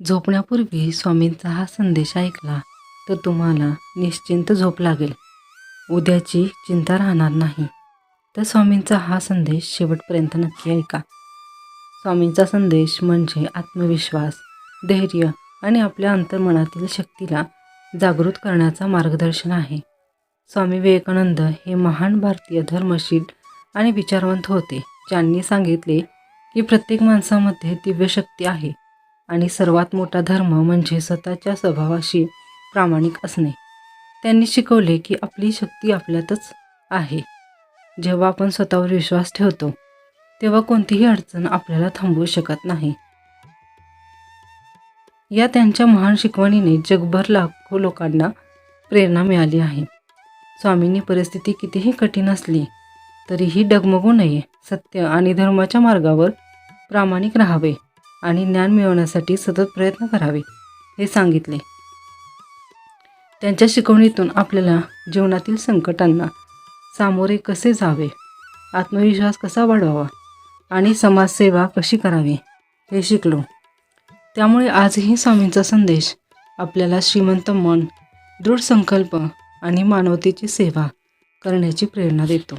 झोपण्यापूर्वी स्वामींचा हा संदेश ऐकला तर तुम्हाला निश्चिंत झोप लागेल. उद्याची चिंता राहणार नाही. तर स्वामींचा हा संदेश शेवटपर्यंत नक्की ऐका. स्वामींचा संदेश म्हणजे आत्मविश्वास, धैर्य आणि आपल्या अंतर्मनातील शक्तीला जागृत करण्याचा मार्गदर्शन आहे. स्वामी विवेकानंद हे महान भारतीय धर्मशील आणि विचारवंत होते, ज्यांनी सांगितले की प्रत्येक माणसामध्ये दिव्य शक्ती आहे आणि सर्वात मोठा धर्म म्हणजे स्वतःच्या स्वभावाशी प्रामाणिक असणे. त्यांनी शिकवले की आपली शक्ती आपल्यातच आहे. जेव्हा आपण स्वतःवर विश्वास ठेवतो तेव्हा कोणतीही अडचण आपल्याला थांबवू शकत नाही. या त्यांच्या महान शिकवणीने जगभर लाखो लोकांना प्रेरणा मिळाली आहे. स्वामींनी परिस्थिती कितीही कठीण असली तरीही डगमगू नये, सत्य आणि धर्माच्या मार्गावर प्रामाणिक राहावे आणि ज्ञान मिळवण्यासाठी सतत प्रयत्न करावे हे सांगितले. त्यांच्या शिकवणीतून आपल्याला जीवनातील संकटांना सामोरे कसे जावे, आत्मविश्वास कसा वाढवावा आणि समाजसेवा कशी करावी हे शिकलो. त्यामुळे आजही स्वामींचा संदेश आपल्याला श्रीमंत मन, दृढ संकल्प आणि मानवतेची सेवा करण्याची प्रेरणा देतो.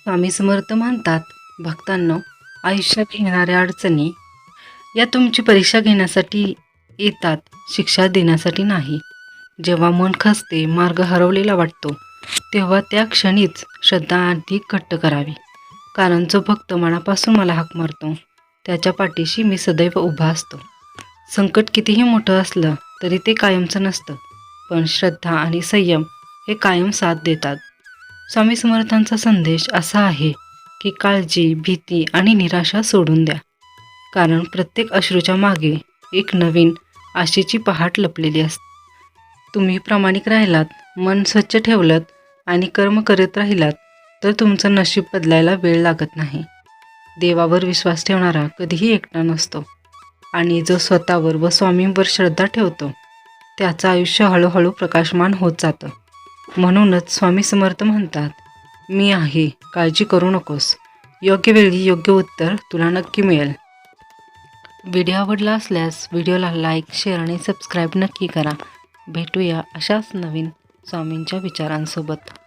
स्वामी समर्थ म्हणतात, भक्तांनो, आयुष्यात येणाऱ्या अडचणी या तुमची परीक्षा घेण्यासाठी येतात, शिक्षा देण्यासाठी नाही. जेव्हा मन खचते, मार्ग हरवलेला वाटतो, तेव्हा त्या क्षणीच श्रद्धा अधिक घट्ट करावी. कारण जो भक्त मनापासून मला हाक मारतो त्याच्या पाठीशी मी सदैव उभा असतो. संकट कितीही मोठं असलं तरी ते कायमचं नसतं, पण श्रद्धा आणि संयम हे कायम साथ देतात. स्वामी समर्थांचा संदेश असा आहे की काळजी, भीती आणि निराशा सोडून द्या. कारण प्रत्येक अश्रूच्या मागे एक नवीन आशेची पहाट लपलेली असते. तुम्ही प्रामाणिक राहिलात, मन स्वच्छ ठेवलंत आणि कर्म करत राहिलात तर तुमचं नशीब बदलायला वेळ लागत नाही. देवावर विश्वास ठेवणारा कधीही एकटा नसतो आणि जो स्वतःवर व स्वामींवर श्रद्धा ठेवतो त्याचं आयुष्य हळूहळू प्रकाशमान होत जातं. म्हणूनच स्वामी समर्थ म्हणतात, मी आहे, काळजी करू नकोस. योग्य वेळी योग्य उत्तर तुला नक्की मिळेल. व्हिडिओ आवडला असल्यास व्हिडिओला लाईक, शेअर आणि सबस्क्राईब नक्की करा. भेटूया अशाच नवीन स्वामींच्या विचारांसोबत.